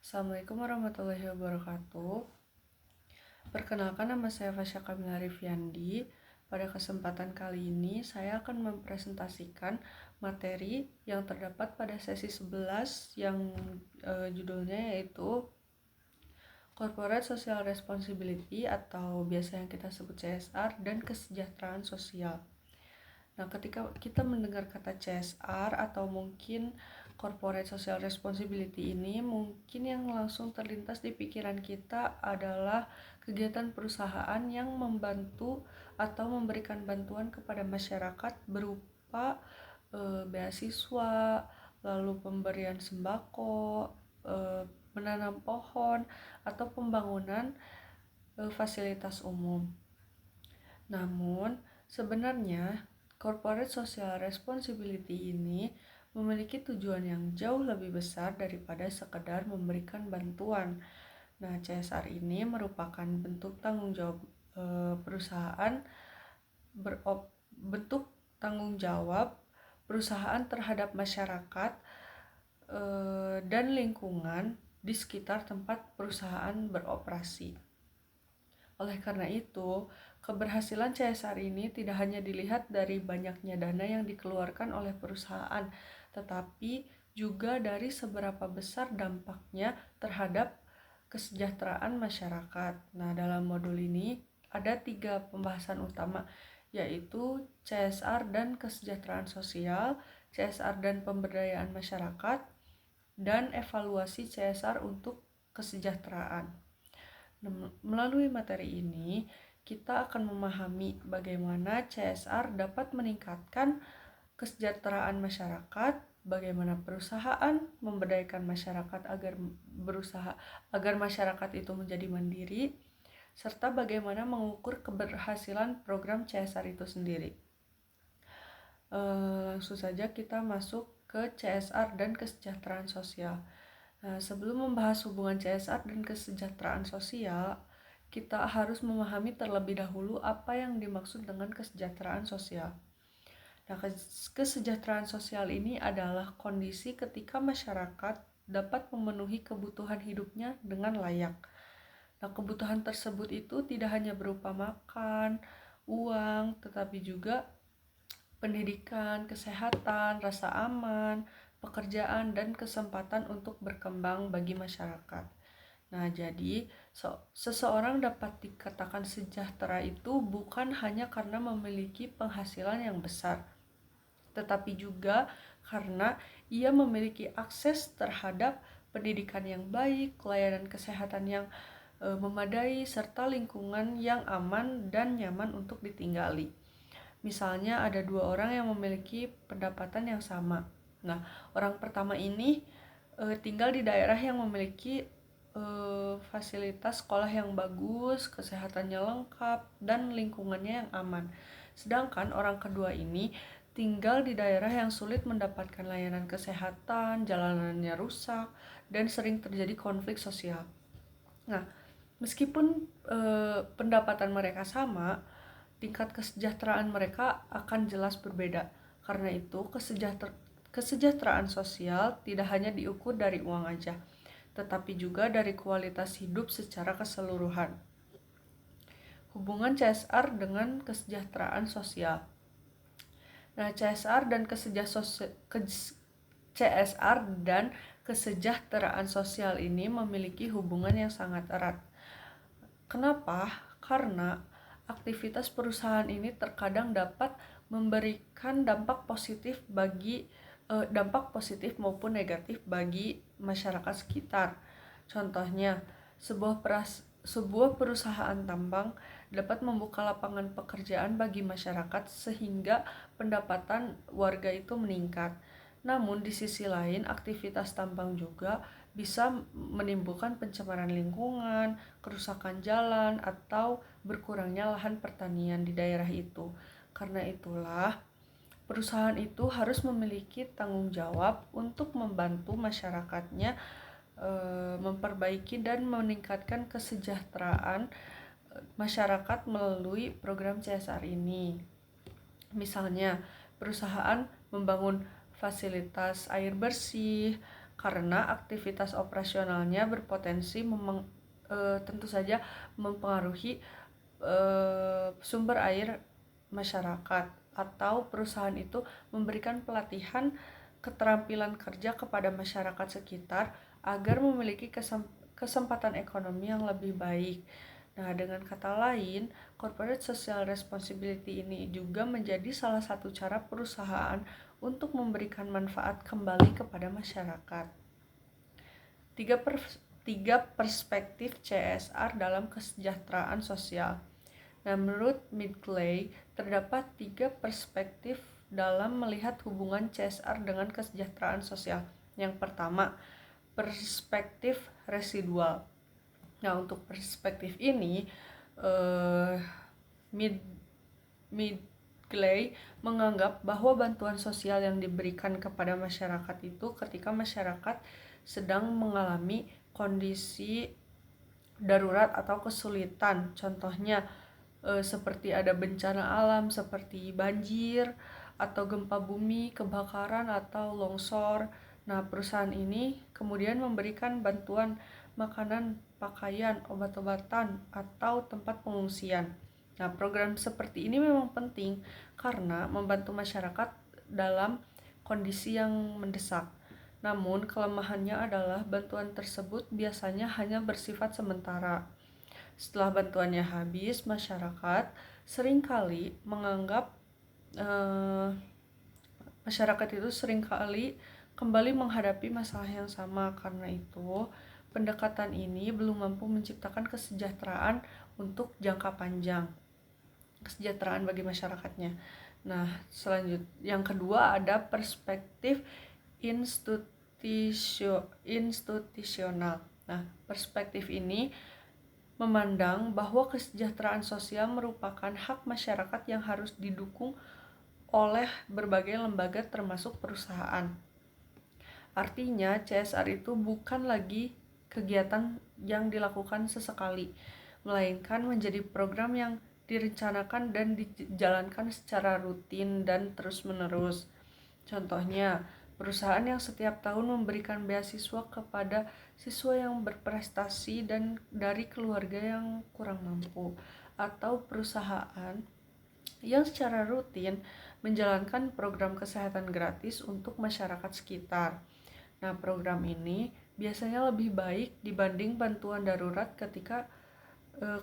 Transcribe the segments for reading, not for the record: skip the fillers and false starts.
Assalamualaikum warahmatullahi wabarakatuh. Perkenalkan, nama saya Fasya Kamila Rifyandi. Pada kesempatan kali ini saya akan mempresentasikan materi yang terdapat pada sesi 11 yang judulnya yaitu Corporate Social Responsibility atau biasa yang kita sebut CSR dan kesejahteraan sosial. Nah, ketika kita mendengar kata CSR atau mungkin Corporate Social Responsibility ini, mungkin yang langsung terlintas di pikiran kita adalah kegiatan perusahaan yang membantu atau memberikan bantuan kepada masyarakat berupa beasiswa, lalu pemberian sembako, menanam pohon, atau pembangunan fasilitas umum. Namun, sebenarnya Corporate Social Responsibility ini memiliki tujuan yang jauh lebih besar daripada sekedar memberikan bantuan. Nah, CSR ini merupakan bentuk tanggung jawab perusahaan bentuk tanggung jawab perusahaan terhadap masyarakat dan lingkungan di sekitar tempat perusahaan beroperasi. Oleh karena itu, keberhasilan CSR ini tidak hanya dilihat dari banyaknya dana yang dikeluarkan oleh perusahaan, tetapi juga dari seberapa besar dampaknya terhadap kesejahteraan masyarakat. Nah, dalam modul ini ada 3 pembahasan utama, yaitu CSR dan kesejahteraan sosial, CSR dan pemberdayaan masyarakat, dan evaluasi CSR untuk kesejahteraan. Melalui materi ini, kita akan memahami bagaimana CSR dapat meningkatkan kesejahteraan masyarakat, bagaimana perusahaan memberdayakan masyarakat agar masyarakat itu menjadi mandiri, serta bagaimana mengukur keberhasilan program CSR itu sendiri. Langsung saja kita masuk ke CSR dan kesejahteraan sosial. Nah, sebelum membahas hubungan CSR dan kesejahteraan sosial, kita harus memahami terlebih dahulu apa yang dimaksud dengan kesejahteraan sosial. Nah, kesejahteraan sosial ini adalah kondisi ketika masyarakat dapat memenuhi kebutuhan hidupnya dengan layak. Nah, kebutuhan tersebut itu tidak hanya berupa makan, uang, tetapi juga pendidikan, kesehatan, rasa aman, pekerjaan, dan kesempatan untuk berkembang bagi masyarakat. Nah, jadi seseorang dapat dikatakan sejahtera itu bukan hanya karena memiliki penghasilan yang besar, tetapi juga karena ia memiliki akses terhadap pendidikan yang baik, layanan kesehatan yang memadai, serta lingkungan yang aman dan nyaman untuk ditinggali. Misalnya ada 2 orang yang memiliki pendapatan yang sama. Nah, orang pertama ini tinggal di daerah yang memiliki fasilitas sekolah yang bagus, kesehatannya lengkap, dan lingkungannya yang aman. Sedangkan orang kedua ini tinggal di daerah yang sulit mendapatkan layanan kesehatan, jalanannya rusak, dan sering terjadi konflik sosial. Nah, meskipun pendapatan mereka sama, tingkat kesejahteraan mereka akan jelas berbeda. Karena itu, kesejahteraan sosial tidak hanya diukur dari uang aja, tetapi juga dari kualitas hidup secara keseluruhan. Hubungan CSR dengan kesejahteraan sosial. Nah, CSR dan kesejahteraan sosial ini memiliki hubungan yang sangat erat. Kenapa? Karena aktivitas perusahaan ini terkadang dapat memberikan dampak positif maupun negatif bagi masyarakat sekitar. Contohnya, sebuah perusahaan tambang dapat membuka lapangan pekerjaan bagi masyarakat sehingga pendapatan warga itu meningkat. Namun di sisi lain, aktivitas tambang juga bisa menimbulkan pencemaran lingkungan, kerusakan jalan, atau berkurangnya lahan pertanian di daerah itu. Karena itulah, perusahaan itu harus memiliki tanggung jawab untuk membantu masyarakatnya memperbaiki dan meningkatkan kesejahteraan masyarakat melalui program CSR ini. Misalnya, perusahaan membangun fasilitas air bersih, karena aktivitas operasionalnya berpotensi tentu saja mempengaruhi sumber air masyarakat, atau perusahaan itu memberikan pelatihan keterampilan kerja kepada masyarakat sekitar agar memiliki kesempatan ekonomi yang lebih baik. Nah, dengan kata lain, corporate social responsibility ini juga menjadi salah satu cara perusahaan untuk memberikan manfaat kembali kepada masyarakat. Tiga perspektif CSR dalam kesejahteraan sosial. Nah, menurut Midgley, terdapat 3 perspektif dalam melihat hubungan CSR dengan kesejahteraan sosial. Yang pertama, perspektif residual. Nah, untuk perspektif ini, Midgley menganggap bahwa bantuan sosial yang diberikan kepada masyarakat itu ketika masyarakat sedang mengalami kondisi darurat atau kesulitan. Contohnya, seperti ada bencana alam seperti banjir atau gempa bumi, kebakaran atau longsor. Nah, perusahaan ini kemudian memberikan bantuan makanan, pakaian, obat-obatan, atau tempat pengungsian. Nah, program seperti ini memang penting karena membantu masyarakat dalam kondisi yang mendesak. Namun, kelemahannya adalah bantuan tersebut biasanya hanya bersifat sementara. Setelah bantuannya habis, masyarakat seringkali menganggap masyarakat itu seringkali kembali menghadapi masalah yang sama. Karena itu, pendekatan ini belum mampu menciptakan kesejahteraan untuk jangka panjang, kesejahteraan bagi masyarakatnya. Nah, selanjutnya yang kedua ada perspektif institusional. Nah, perspektif ini memandang bahwa kesejahteraan sosial merupakan hak masyarakat yang harus didukung oleh berbagai lembaga termasuk perusahaan. Artinya, CSR itu bukan lagi kegiatan yang dilakukan sesekali, melainkan menjadi program yang direncanakan dan dijalankan secara rutin dan terus-menerus. Contohnya, perusahaan yang setiap tahun memberikan beasiswa kepada siswa yang berprestasi dan dari keluarga yang kurang mampu, atau perusahaan yang secara rutin menjalankan program kesehatan gratis untuk masyarakat sekitar. Nah, program ini biasanya lebih baik dibanding bantuan darurat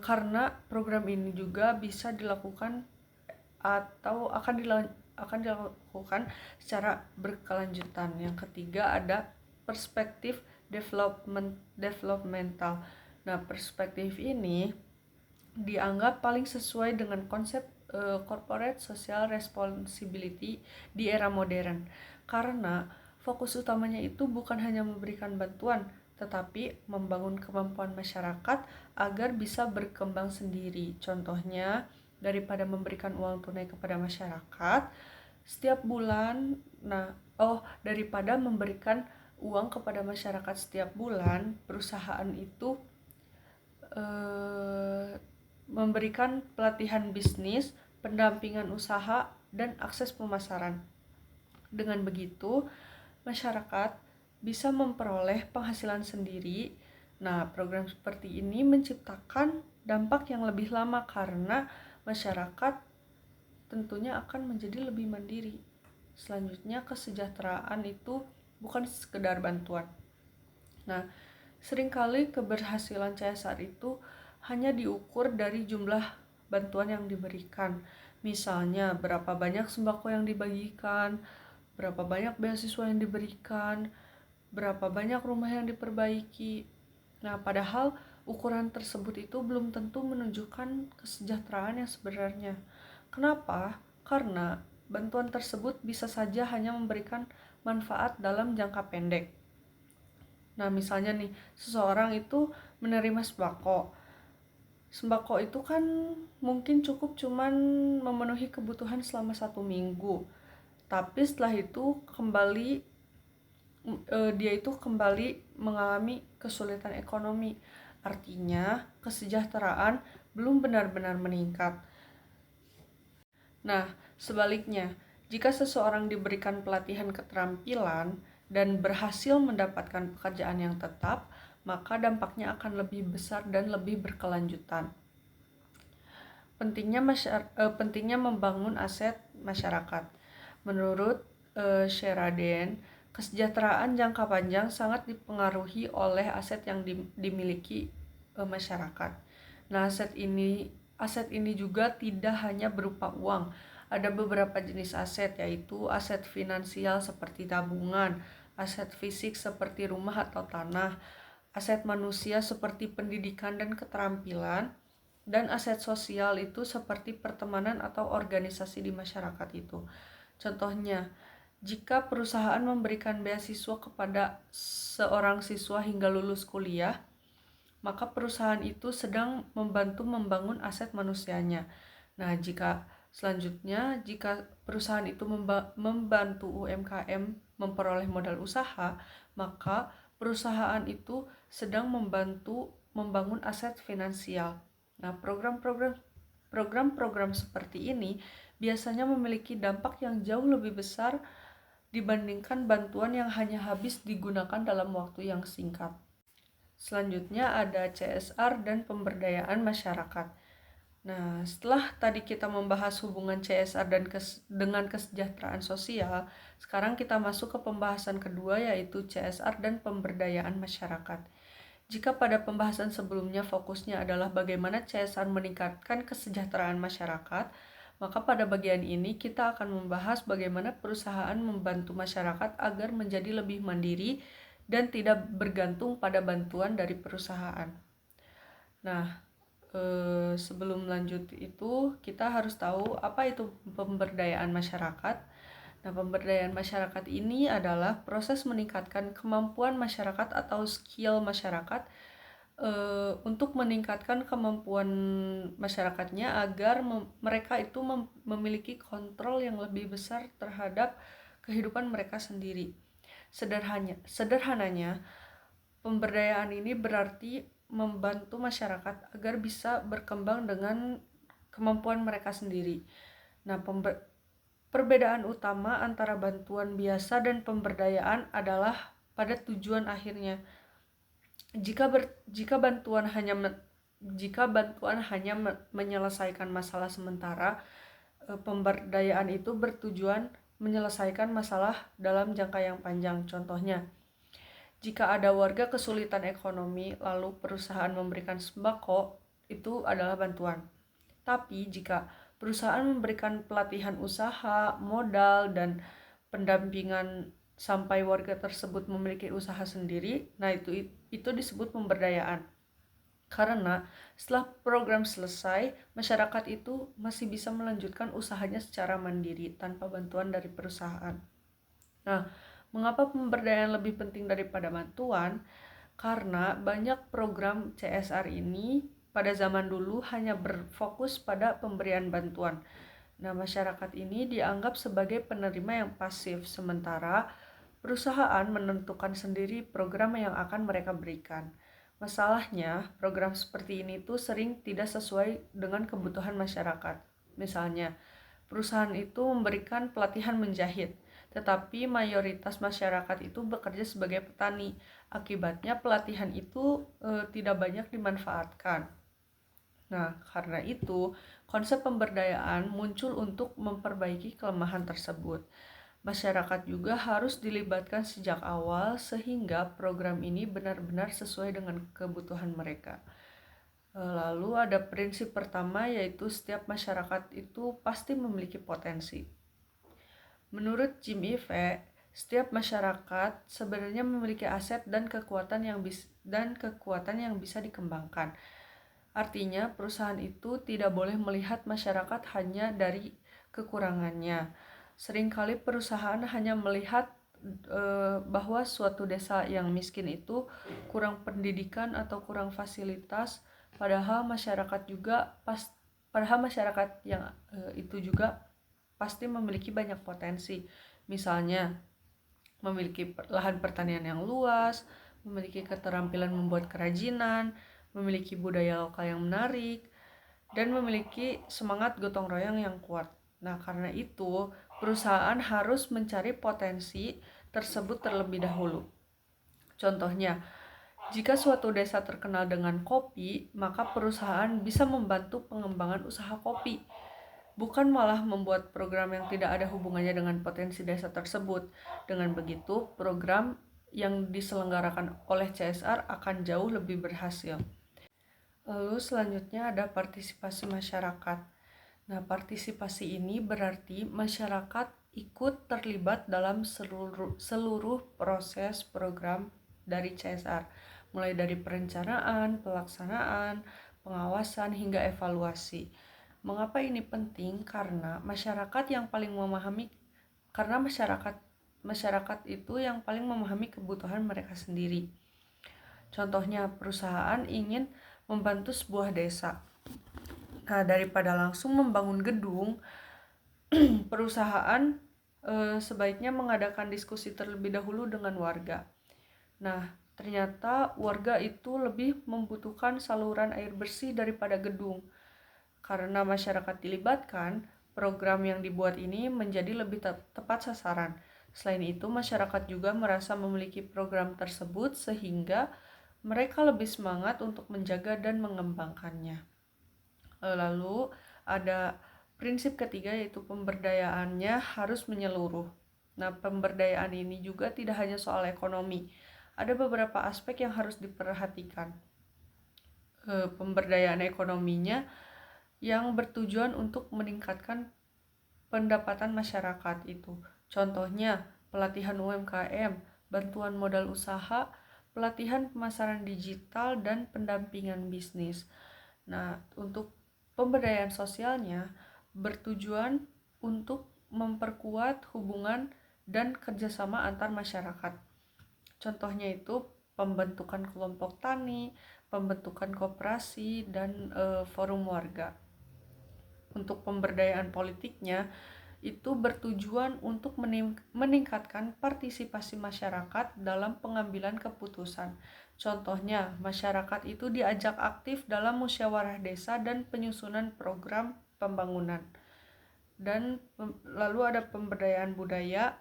karena program ini juga bisa dilakukan atau akan dilakukan secara berkelanjutan. Yang ketiga ada perspektif developmental. Nah, perspektif ini dianggap paling sesuai dengan konsep corporate social responsibility di era modern, karena fokus utamanya itu bukan hanya memberikan bantuan, tetapi membangun kemampuan masyarakat agar bisa berkembang sendiri. Contohnya, daripada memberikan uang tunai kepada masyarakat setiap bulan, daripada memberikan uang kepada masyarakat setiap bulan, perusahaan itu memberikan pelatihan bisnis, pendampingan usaha, dan akses pemasaran. Dengan begitu, masyarakat bisa memperoleh penghasilan sendiri. Nah, program seperti ini menciptakan dampak yang lebih lama karena masyarakat tentunya akan menjadi lebih mandiri. Selanjutnya, kesejahteraan itu bukan sekedar bantuan. Nah, seringkali keberhasilan CSR itu hanya diukur dari jumlah bantuan yang diberikan. Misalnya, berapa banyak sembako yang dibagikan, berapa banyak beasiswa yang diberikan, berapa banyak rumah yang diperbaiki. Nah, padahal ukuran tersebut itu belum tentu menunjukkan kesejahteraan yang sebenarnya. Kenapa? Karena bantuan tersebut bisa saja hanya memberikan manfaat dalam jangka pendek. Nah, misalnya nih, seseorang itu menerima sembako. Sembako itu kan mungkin cukup cuman memenuhi kebutuhan selama 1 minggu. Tapi setelah itu dia itu kembali mengalami kesulitan ekonomi. Artinya, kesejahteraan belum benar-benar meningkat. Nah, sebaliknya, jika seseorang diberikan pelatihan keterampilan dan berhasil mendapatkan pekerjaan yang tetap, maka dampaknya akan lebih besar dan lebih berkelanjutan. Pentingnya membangun aset masyarakat. Menurut Sheraden, kesejahteraan jangka panjang sangat dipengaruhi oleh aset yang dimiliki masyarakat. Nah, aset ini juga tidak hanya berupa uang. Ada beberapa jenis aset, yaitu aset finansial seperti tabungan, aset fisik seperti rumah atau tanah, aset manusia seperti pendidikan dan keterampilan, dan aset sosial itu seperti pertemanan atau organisasi di masyarakat itu. Contohnya, jika perusahaan memberikan beasiswa kepada seorang siswa hingga lulus kuliah, maka perusahaan itu sedang membantu membangun aset manusianya. Nah, jika perusahaan itu membantu UMKM memperoleh modal usaha, maka perusahaan itu sedang membantu membangun aset finansial. Nah, program-program seperti ini biasanya memiliki dampak yang jauh lebih besar dibandingkan bantuan yang hanya habis digunakan dalam waktu yang singkat. Selanjutnya ada CSR dan pemberdayaan masyarakat. Nah, setelah tadi kita membahas hubungan CSR dengan kesejahteraan sosial, sekarang kita masuk ke pembahasan kedua, yaitu CSR dan pemberdayaan masyarakat. Jika pada pembahasan sebelumnya fokusnya adalah bagaimana CSR meningkatkan kesejahteraan masyarakat, maka pada bagian ini kita akan membahas bagaimana perusahaan membantu masyarakat agar menjadi lebih mandiri dan tidak bergantung pada bantuan dari perusahaan. Nah, sebelum lanjut itu kita harus tahu apa itu pemberdayaan masyarakat. Nah, pemberdayaan masyarakat ini adalah proses meningkatkan kemampuan masyarakat atau skill masyarakat untuk meningkatkan kemampuan masyarakatnya agar mereka itu memiliki kontrol yang lebih besar terhadap kehidupan mereka sendiri. Sederhananya, pemberdayaan ini berarti membantu masyarakat agar bisa berkembang dengan kemampuan mereka sendiri. Nah, perbedaan utama antara bantuan biasa dan pemberdayaan adalah pada tujuan akhirnya. Jika bantuan hanya menyelesaikan masalah sementara, pemberdayaan itu bertujuan menyelesaikan masalah dalam jangka yang panjang. Contohnya, jika ada warga kesulitan ekonomi lalu perusahaan memberikan sembako, itu adalah bantuan. Tapi jika perusahaan memberikan pelatihan usaha, modal, dan pendampingan sampai warga tersebut memiliki usaha sendiri, nah itu disebut pemberdayaan. Karena setelah program selesai, masyarakat itu masih bisa melanjutkan usahanya secara mandiri tanpa bantuan dari perusahaan. Nah, mengapa pemberdayaan lebih penting daripada bantuan? Karena banyak program CSR ini pada zaman dulu hanya berfokus pada pemberian bantuan. Nah, masyarakat ini dianggap sebagai penerima yang pasif, sementara perusahaan menentukan sendiri program yang akan mereka berikan. Masalahnya, program seperti ini tuh sering tidak sesuai dengan kebutuhan masyarakat. Misalnya, perusahaan itu memberikan pelatihan menjahit, tetapi mayoritas masyarakat itu bekerja sebagai petani. Akibatnya pelatihan itu tidak banyak dimanfaatkan. Nah, karena itu, konsep pemberdayaan muncul untuk memperbaiki kelemahan tersebut. Masyarakat juga harus dilibatkan sejak awal sehingga program ini benar-benar sesuai dengan kebutuhan mereka. Lalu ada prinsip pertama, yaitu setiap masyarakat itu pasti memiliki potensi. Menurut Jim Ivey, setiap masyarakat sebenarnya memiliki aset dan kekuatan yang bisa dikembangkan. Artinya, perusahaan itu tidak boleh melihat masyarakat hanya dari kekurangannya. Seringkali perusahaan hanya melihat bahwa suatu desa yang miskin itu kurang pendidikan atau kurang fasilitas, padahal masyarakat yang itu juga pasti memiliki banyak potensi. Misalnya, memiliki lahan pertanian yang luas, memiliki keterampilan membuat kerajinan, memiliki budaya lokal yang menarik, dan memiliki semangat gotong royong yang kuat. Nah, karena itu, perusahaan harus mencari potensi tersebut terlebih dahulu. Contohnya, jika suatu desa terkenal dengan kopi, maka perusahaan bisa membantu pengembangan usaha kopi, bukan malah membuat program yang tidak ada hubungannya dengan potensi desa tersebut. Dengan begitu, program yang diselenggarakan oleh CSR akan jauh lebih berhasil. Lalu selanjutnya ada partisipasi masyarakat. Nah, partisipasi ini berarti masyarakat ikut terlibat dalam seluruh proses program dari CSR, mulai dari perencanaan, pelaksanaan, pengawasan, hingga evaluasi. Mengapa ini penting? Karena masyarakat itu yang paling memahami kebutuhan mereka sendiri. Contohnya, perusahaan ingin membantu sebuah desa. Nah, daripada langsung membangun gedung, perusahaan sebaiknya mengadakan diskusi terlebih dahulu dengan warga. Nah, ternyata warga itu lebih membutuhkan saluran air bersih daripada gedung. Karena masyarakat dilibatkan, program yang dibuat ini menjadi lebih tepat sasaran. Selain itu, masyarakat juga merasa memiliki program tersebut sehingga mereka lebih semangat untuk menjaga dan mengembangkannya. Lalu ada prinsip ketiga, yaitu pemberdayaannya harus menyeluruh. Nah, pemberdayaan ini juga tidak hanya soal ekonomi. Ada beberapa aspek yang harus diperhatikan. Pemberdayaan ekonominya yang bertujuan untuk meningkatkan pendapatan masyarakat itu. Contohnya, pelatihan UMKM, bantuan modal usaha, pelatihan pemasaran digital, dan pendampingan bisnis. Nah, untuk pemberdayaan sosialnya bertujuan untuk memperkuat hubungan dan kerjasama antar masyarakat. Contohnya itu pembentukan kelompok tani, pembentukan koperasi, dan forum warga. Untuk pemberdayaan politiknya itu bertujuan untuk meningkatkan partisipasi masyarakat dalam pengambilan keputusan. Contohnya, masyarakat itu diajak aktif dalam musyawarah desa dan penyusunan program pembangunan. Dan lalu ada pemberdayaan budaya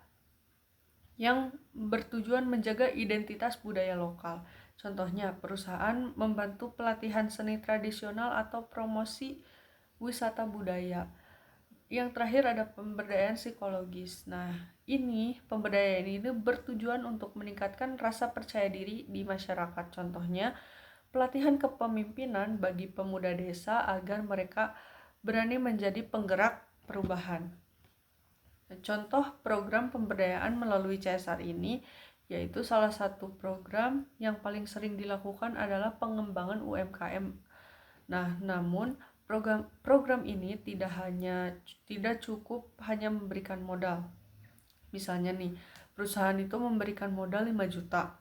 yang bertujuan menjaga identitas budaya lokal. Contohnya, perusahaan membantu pelatihan seni tradisional atau promosi wisata budaya. Yang terakhir ada pemberdayaan psikologis. Nah, pemberdayaan ini bertujuan untuk meningkatkan rasa percaya diri di masyarakat. Contohnya, pelatihan kepemimpinan bagi pemuda desa agar mereka berani menjadi penggerak perubahan. Contoh program pemberdayaan melalui CSR ini, yaitu salah satu program yang paling sering dilakukan adalah pengembangan UMKM. Nah, namun program ini tidak cukup hanya memberikan modal. Misalnya nih, perusahaan itu memberikan modal 5 juta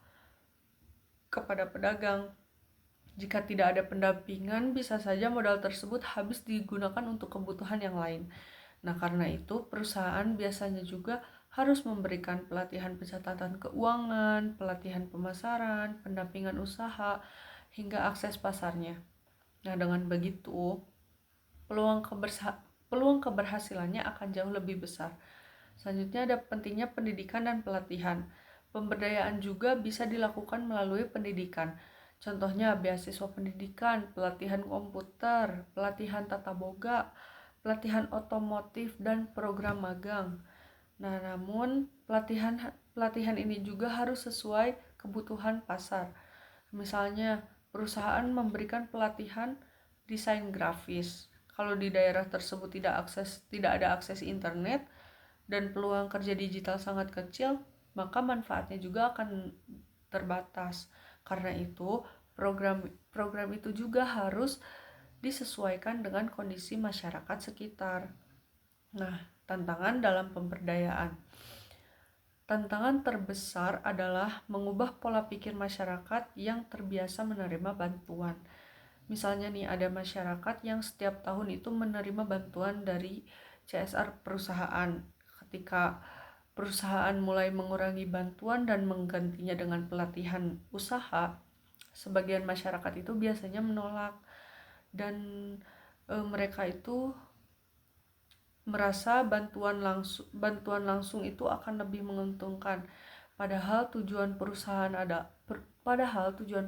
kepada pedagang. Jika tidak ada pendampingan, bisa saja modal tersebut habis digunakan untuk kebutuhan yang lain. Nah, karena itu perusahaan biasanya juga harus memberikan pelatihan pencatatan keuangan, pelatihan pemasaran, pendampingan usaha, hingga akses pasarnya. Nah, dengan begitu, peluang keberhasilannya akan jauh lebih besar. Selanjutnya ada pentingnya pendidikan dan pelatihan. Pemberdayaan juga bisa dilakukan melalui pendidikan. Contohnya beasiswa pendidikan, pelatihan komputer, pelatihan tata boga, pelatihan otomotif, dan program magang. Nah, namun pelatihan ini juga harus sesuai kebutuhan pasar. Misalnya, perusahaan memberikan pelatihan desain grafis. Kalau di daerah tersebut tidak ada akses internet dan peluang kerja digital sangat kecil, maka manfaatnya juga akan terbatas. Karena itu, program itu juga harus disesuaikan dengan kondisi masyarakat sekitar. Nah, tantangan dalam pemberdayaan. Tantangan terbesar adalah mengubah pola pikir masyarakat yang terbiasa menerima bantuan. Misalnya nih, ada masyarakat yang setiap tahun itu menerima bantuan dari CSR perusahaan. Ketika perusahaan mulai mengurangi bantuan dan menggantinya dengan pelatihan usaha, sebagian masyarakat itu biasanya menolak dan mereka itu merasa bantuan langsung itu akan lebih menguntungkan. Padahal tujuan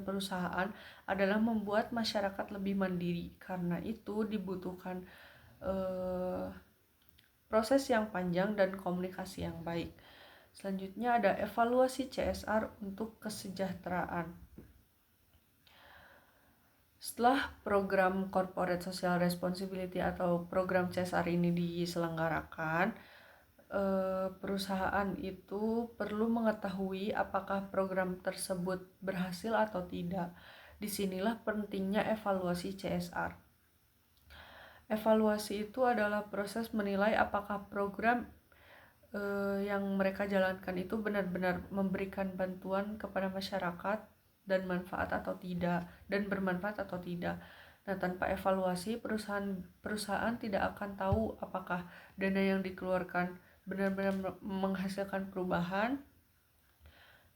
perusahaan adalah membuat masyarakat lebih mandiri. Karena itu dibutuhkan proses yang panjang dan komunikasi yang baik. Selanjutnya ada evaluasi CSR untuk kesejahteraan. Setelah program Corporate Social Responsibility atau program CSR ini diselenggarakan, perusahaan itu perlu mengetahui apakah program tersebut berhasil atau tidak. Disinilah pentingnya evaluasi CSR. Evaluasi itu adalah proses menilai apakah program yang mereka jalankan itu benar-benar memberikan bantuan kepada masyarakat dan bermanfaat atau tidak. Nah, tanpa evaluasi perusahaan tidak akan tahu apakah dana yang dikeluarkan benar-benar menghasilkan perubahan.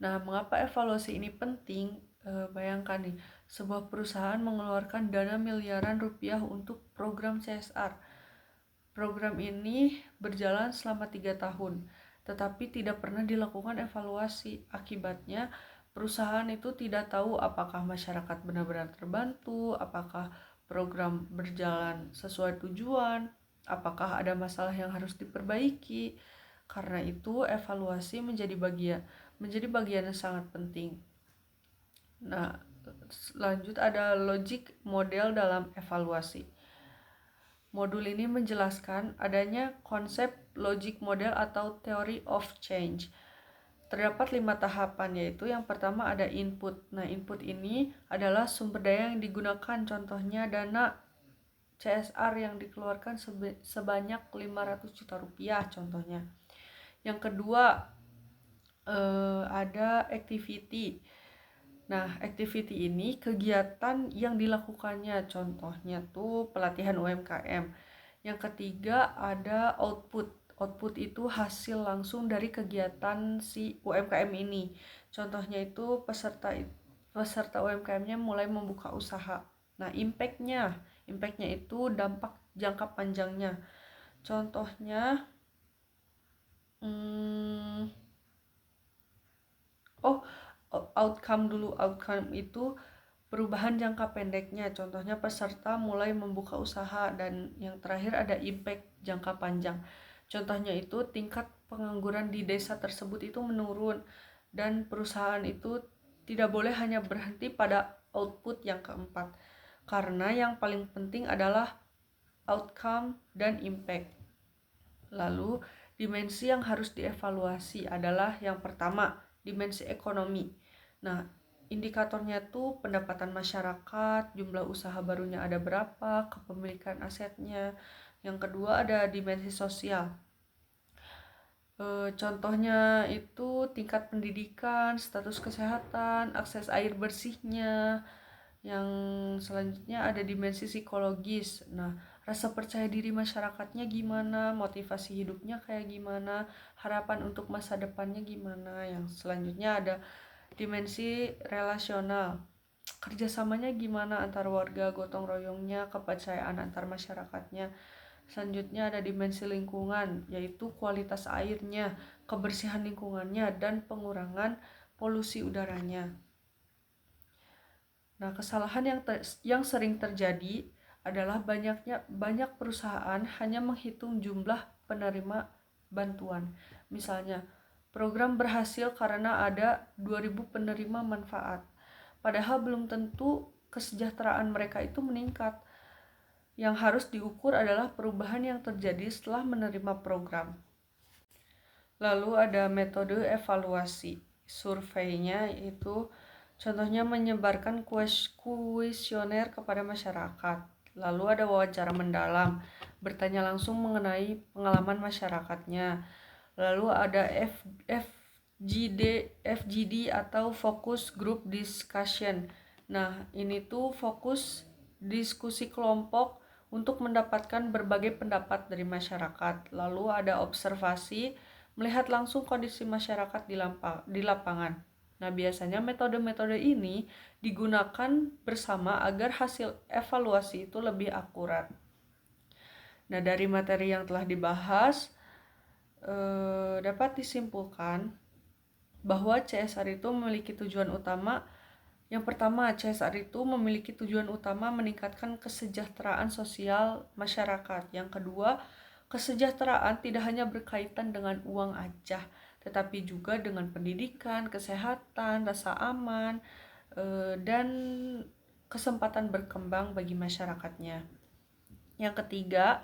Nah, mengapa evaluasi ini penting? Bayangkan nih, sebuah perusahaan mengeluarkan dana miliaran rupiah untuk program CSR. Program ini berjalan selama 3 tahun, tetapi tidak pernah dilakukan evaluasi. Akibatnya, perusahaan itu tidak tahu apakah masyarakat benar-benar terbantu, apakah program berjalan sesuai tujuan, apakah ada masalah yang harus diperbaiki. Karena itu, evaluasi menjadi bagian yang sangat penting. Nah, lanjut ada logic model dalam evaluasi. Modul ini menjelaskan adanya konsep logic model atau theory of change. Terdapat 5 tahapan, yaitu yang pertama ada input. Nah, input ini adalah sumber daya yang digunakan, contohnya dana CSR yang dikeluarkan sebanyak 500 juta rupiah contohnya. Yang kedua ada activity. Nah, activity ini kegiatan yang dilakukannya, contohnya tuh pelatihan UMKM. Yang ketiga ada output. Output itu hasil langsung dari kegiatan si UMKM ini. Contohnya itu peserta UMKM-nya mulai membuka usaha. Nah, impact-nya itu dampak jangka panjangnya. Contohnya outcome itu perubahan jangka pendeknya, contohnya peserta mulai membuka usaha. Dan yang terakhir ada impact jangka panjang, contohnya itu tingkat pengangguran di desa tersebut itu menurun. Dan perusahaan itu tidak boleh hanya berhenti pada output yang keempat, karena yang paling penting adalah outcome dan impact. Lalu dimensi yang harus dievaluasi adalah yang pertama, dimensi ekonomi. Nah, indikatornya tuh pendapatan masyarakat, jumlah usaha barunya ada berapa, kepemilikan asetnya. Yang kedua ada dimensi sosial. Contohnya itu tingkat pendidikan, status kesehatan, akses air bersihnya. Yang selanjutnya ada dimensi psikologis. Nah, rasa percaya diri masyarakatnya gimana, motivasi hidupnya kayak gimana, harapan untuk masa depannya gimana. Yang selanjutnya ada dimensi relasional, kerjasamanya gimana antar warga, gotong royongnya, kepercayaan antar masyarakatnya. Selanjutnya ada dimensi lingkungan, yaitu kualitas airnya, kebersihan lingkungannya, dan pengurangan polusi udaranya. Nah, kesalahan yang sering terjadi adalah banyak perusahaan hanya menghitung jumlah penerima bantuan. Misalnya, program berhasil karena ada 2.000 penerima manfaat. Padahal belum tentu kesejahteraan mereka itu meningkat. Yang harus diukur adalah perubahan yang terjadi setelah menerima program. Lalu ada metode evaluasi. Surveinya itu contohnya menyebarkan kuesioner kepada masyarakat. Lalu ada wawancara mendalam, bertanya langsung mengenai pengalaman masyarakatnya. Lalu ada FGD atau Focus Group Discussion. Nah, ini tuh fokus diskusi kelompok untuk mendapatkan berbagai pendapat dari masyarakat. Lalu ada observasi, melihat langsung kondisi masyarakat di lapangan. Nah, biasanya metode-metode ini digunakan bersama agar hasil evaluasi itu lebih akurat. Nah, dari materi yang telah dibahas, dapat disimpulkan bahwa CSR itu memiliki tujuan utama. Yang pertama, CSR itu memiliki tujuan utama meningkatkan kesejahteraan sosial masyarakat. Yang kedua, kesejahteraan tidak hanya berkaitan dengan uang aja, tetapi juga dengan pendidikan, kesehatan, rasa aman, dan kesempatan berkembang bagi masyarakatnya. Yang ketiga,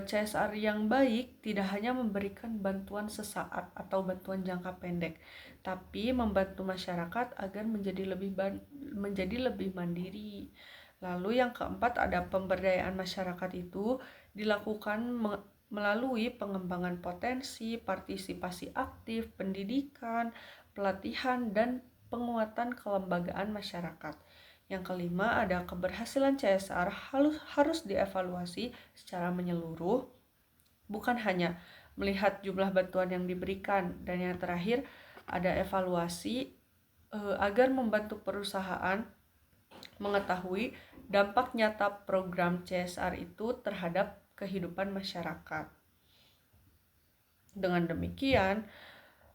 CSR yang baik tidak hanya memberikan bantuan sesaat atau bantuan jangka pendek, tapi membantu masyarakat agar menjadi lebih mandiri. Lalu yang keempat, ada pemberdayaan masyarakat itu dilakukan melalui pengembangan potensi, partisipasi aktif, pendidikan, pelatihan, dan penguatan kelembagaan masyarakat. Yang kelima, ada keberhasilan CSR harus dievaluasi secara menyeluruh, bukan hanya melihat jumlah bantuan yang diberikan. Dan yang terakhir, ada evaluasi agar membantu perusahaan mengetahui dampak nyata program CSR itu terhadap kehidupan masyarakat. Dengan demikian,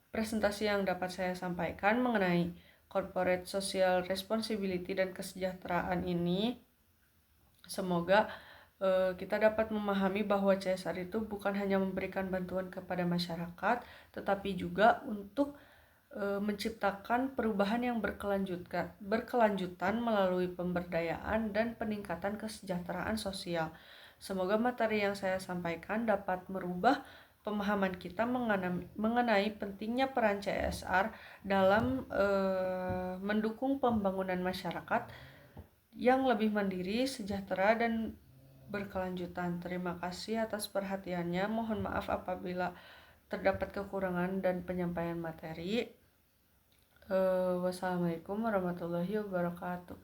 presentasi yang dapat saya sampaikan mengenai corporate social responsibility dan kesejahteraan ini, semoga kita dapat memahami bahwa CSR itu bukan hanya memberikan bantuan kepada masyarakat, tetapi juga untuk menciptakan perubahan yang berkelanjutan melalui pemberdayaan dan peningkatan kesejahteraan sosial. Semoga materi yang saya sampaikan dapat merubah pemahaman kita mengenai pentingnya peran CSR dalam mendukung pembangunan masyarakat yang lebih mandiri, sejahtera, dan berkelanjutan. Terima kasih atas perhatiannya. Mohon maaf apabila terdapat kekurangan dan penyampaian materi. Wassalamualaikum warahmatullahi wabarakatuh.